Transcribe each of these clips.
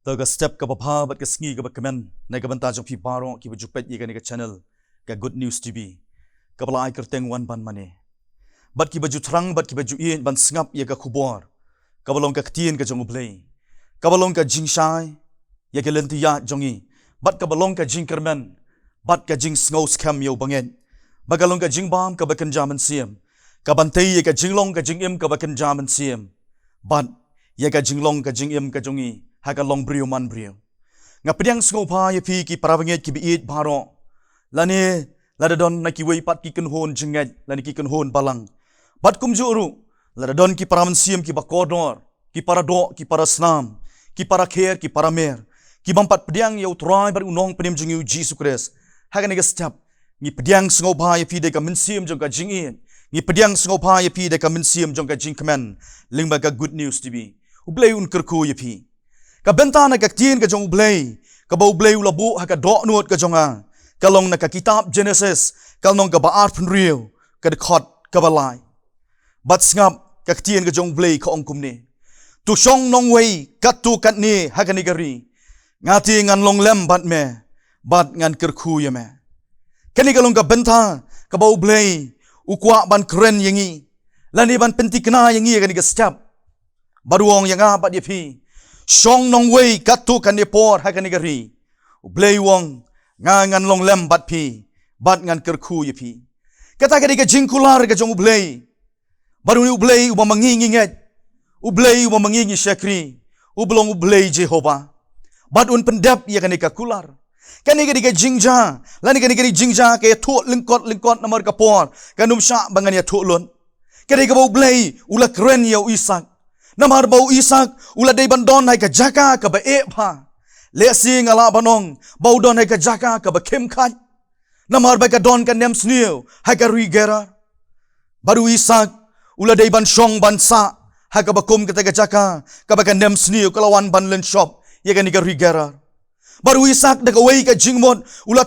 Taga step ka bapa bat ka sngi ka bakamen na ka banta jong pi baro ki bujupet ye ka ni ka channel ka Good News TV ka balai kerteng wan ban mane bat ki baju thrang bat ki baju ien ban sngap ye ka khubor ka balong ka ktien ka jong ublei ka balong ka jingshai ye ka lentiya jongi bat ka balong ka jingkermen bat ka jing sngo scam yo bangen bagalong ka jingbam ka bakan jaman siem ka bantei ye ka jinglong ka jingim ka bakan jaman siem bat ye ka jinglong ka jingim ka jongi haga long brio man brio nga pediang skopa ye pi ki parabanget ki biit baro lani ladadon na ki wei pat ki kan hon jinget lani ki kan hon balang bat kum juru ladadon ki paraman siem ki bakodor ki parado ki parasnam ki parakher ki paramer ki bampat pediang ye utrai bar unong penim jingu Jesus Christ haga ni step ni pediang skopa ye pi de ka minsiem jong ka jingin ni pediang skopa ye pi de ka minsiem jong ka jingkmen lingba ka Good News TV ublei un kerku ye pi ka bentana ka tin ka jong ublei ka ba ublei ulabu ha ka do nuot ka jonga ka long na ka kitab Genesis ka long ka ba art pun real ka de khot ka ba lai bat ngap ka tin ka jong ublei ka ong kum ni tu shong nong wei ka tu kat ni ha ka ni gari ngati ngan long lem bat me bat ngan kerku ya me kani ka long ka benta ka ba ublei ukwa ban kren yengi lani ban pentikna yengi ka ni ka step baruong yang bat ye pi Shong nong wei katu kan por ha kan gari ublei wong ngan long lem bat pi bat ngan kerku ye pi kata ka diga jingkular ka jong ublei baru ni ublei uba mangingi nget ublei uba mangingi syakri ublong ublei Jehova bat un pendap ye kan ka kular kan diga jingja lani kan diga jingja ke thu lingkot namar ka por kanum sha bangan ya thu lon kan diga ublei ula kren ya Isak namar bau Isak ula dei bandon hai ka jaka ka ba e pha le sing ala banong bau don hai ka jaka ka ba khem khat namar ba ka don ka nem sneu hai ka rigera baru Isak ula dei ban shong ban sa hai ka ba kum ka jaka ka ba ka nem sneu ka lawan ban len shop ye ka ni ka rigera baru Isak da ka wei ka jingmon ula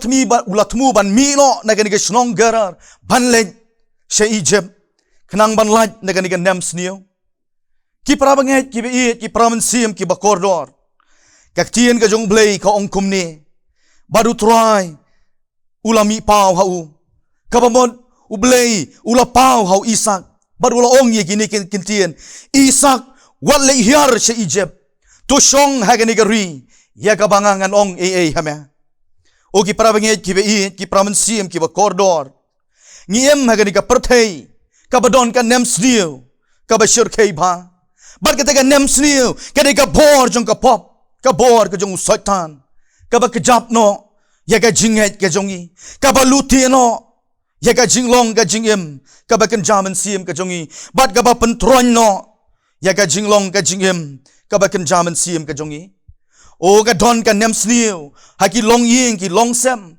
thmu ban mi lo na ka ni ka snong gerar ban len she Egypt khnang ban laj na ka ni ka nem sneu ki prabanget ki biit ki praman sim ki bakordor kaktien ka jong blei ka ong kumni baru try ulami pau hau kabamon ublei ula pau hau Isak baru ula ong ye kini kintien Isak wat le hiar she Egypt to shong hagani gari ya kabangangan ong hame o ki prabanget ki biit ki praman sim ki bakordor ngiem hagani ka perthei ka badon ka nem sniu ka bashir khei bha bar kata ka nem sniu kada ka bor jong ka pop ka bor ka jong satan ka ba ka jap no ya ka jinget ka jongi ka ba luti no ya ka jinglong ka jingim ka ba kan jaman sim ka jongi bat ka ba pentron no ya ka jinglong ka jingim ka ba kan jaman sim ka jongi o ka don ka nem sniu ha ki long ying ki long sem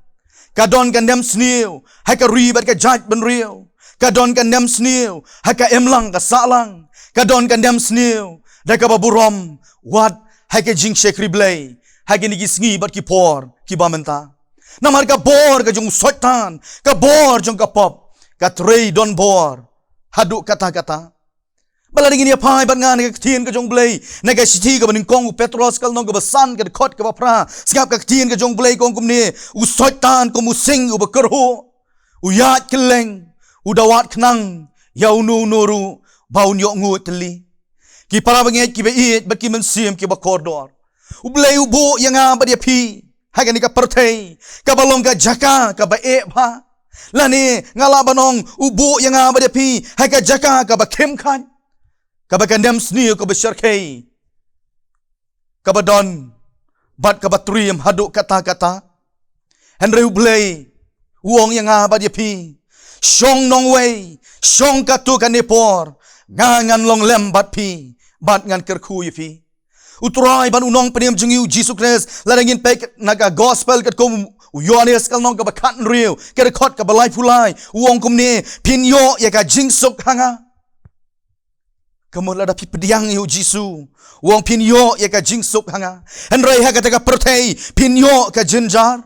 ka don ka nem sniu ha ka ri bat ka jaj ben riu ka don ka nem sniu ha ka emlang ka salang kadon kandam sniu da ka baburom wat hake jing shekri blay hake ni gisngi bat ki por ki bamenta namar ka bor ka jung sotan ka bor jung ka pop ka trei don bor hadu kata bala dingin ya pai bat ngan ka tien ka jung blay na ka siti ka baning kong petros kal nong ka basan ka khot ka bapra skap ka tien ka jung blay kong kumni u sotan ko mu sing u bakerho u yat keleng u dawat knang ya unu nuru baun yo ngut li ki para banget ki beit bat ki mensim ki bakordor ublei ubu yang ba dia pi haga ni ka perthei ka balong ka jaka ka ba e pha lani ngala banong ubu yang ba dia pi haga jaka ka ba khem khan ka ba kandam sniu ka ba sharkhei ka ba don bat ka ba triam hadu kata henry ublei uong yang ba dia pi shong nong wei shong ka tu ka ni por ngan long lem bat pi bat ngan kerku ye pi utrai ban unong penim jengiu Jesus Christ larangin pek naga gospel kat kom Yohanes kal nong ka bakat riu ka rekod ka balai pulai uong kum ne pin yo ya ka jingsuk hanga kamol ada pi pediang yu Jisu uong pin yo ya ka jingsuk hanga henrai ha ka perthei pin yo ka jinjar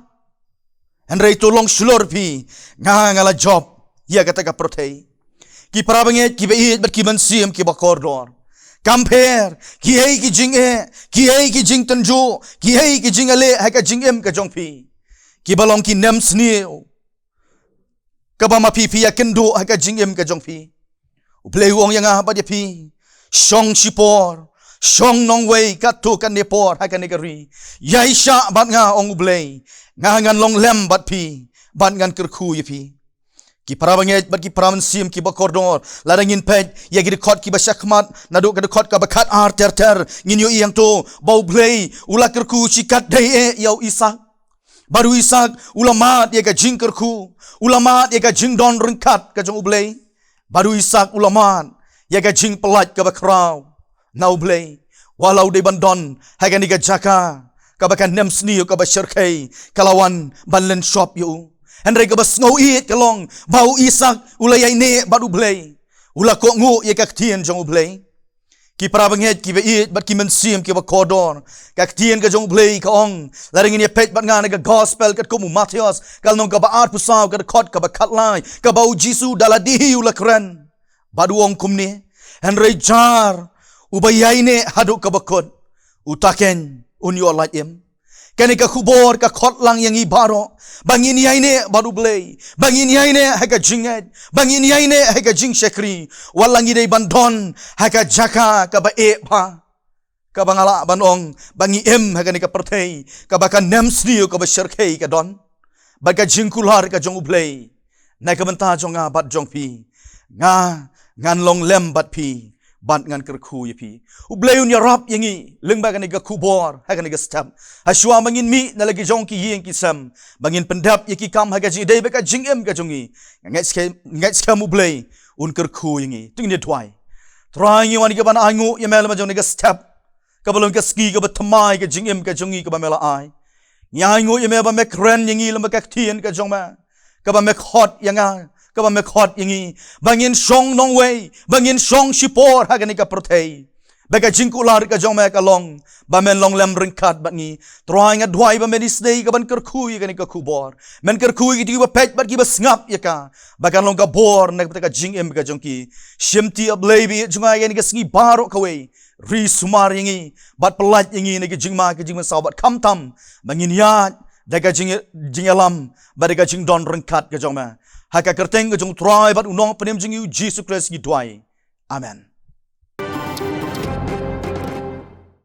henrai tolong sulor pi ngala job ya ka perthei ki parabanget ki beit bat ki mansim ki bakordor Kamper, ki hei ki jing ki hei ki jing tanjo, ki hei ki jing ale, hai ka jing ka jong pi. Ki balong ki nem snil. Ka ba ma pi ya kendo, hai ka jing ka jong pi. Uplay uong yang ba dia pi. Shong shipor, shong nong wei ka tu kan nepor, hai ka negari. Yai sha bat nga ong ublay. Nga ngan long lem bat pi, bat ngan kerku ye pi. Ki parabanget bat ki paraman sim ki bakordor larangin pet ya gi dekot ki basyakmat nado ka dekot ka bakat ar ter ngin yo yang to bau blay ula kerku cikat dai yau isak baru isak ulamat ya ka jing kerku ulamat ya ka jing don rengkat ka jong ublay baru isak ulamat ya ka jing pelat ka bakrau na ublay walau de bandon ha ka ni ka jaka ka bakan nem sni ka basyarkai kalawan banlen shop yo Henry ka bas ngau iit kalong bau isak ulay ay ne baru blay ula ko ngu ye kaktien jong ublay ki parabanget ki bait bat ki mensim ki bakodor kaktien ka jong ublay ka ong laringin ye pet bat nga naga gospel kat ko mu Matius kal nong ka baat pusaw ka kot ka bakatlay ka bau Jisu daladihi ula kren badu ong kumni Henry jar ubayay ne haduk ka bakod utaken unyo alaim Kani ka kubor ka kot lang yang ibaro. Bangin yai ne baru blay. Bangin yai ne haka jinged. Bangin yai ne haka jing shekri. Walang idei bandon haka jaka ka ba e pa. Ka bangala banong bangi em haka ni ka pertei. Ka baka nem sniu ka ba sherkei ka don. Baka jingkular ka jong ublay. Na ka benta jong nga bat jong pi. Nga ngan long lem bat pi. Bat ngan kerku ye pi. Ublayun ya rap yangi. Lengba ka ni ka kubor. Haka ni ka step. Haswa mangin mi na lagi jong ki yeng ki sam. Bangin pendap ye ki kam haka jing. Day baka jing em ka jongi. Ngait ska ublay. Un kerku yangi. Tung ni tuai. Try ngi wani ka ban angu. Ye mela ma jong ni ka step. Ka balong ka ski ka batamay ka jing em ka jongi ka ba mela ay. Nyangu ye mela ba mek ren yangi lamba ka tien ka jong ma. Ka ba mek hot yanga. Ka ba mek hot yangi. Bangin shong nong wei. Bangin shong shipor haka ni ka protei. Baka jingkular ka jong mek along. Ba men long lem ringkat bat ngi. Try nga dwai ba men isday ka ban kerkui ka ni ka kubor. Men kerkui ki ba pet bat ki ba sngap ya ka. Baka long ka bor na ka jing em ka jong ki. Shimti ablay bi junga ya ni ka sngi baro ka wei. Ri sumar yangi. Bat pelat yangi ni ka jingma sabat kam tam. Bangin yat. Daga jing alam. Ba daga jing don ringkat ka jong ma. Haka kerteng ke jong try bat unong penem jing yu Jesus Christ ki dwai. Amen.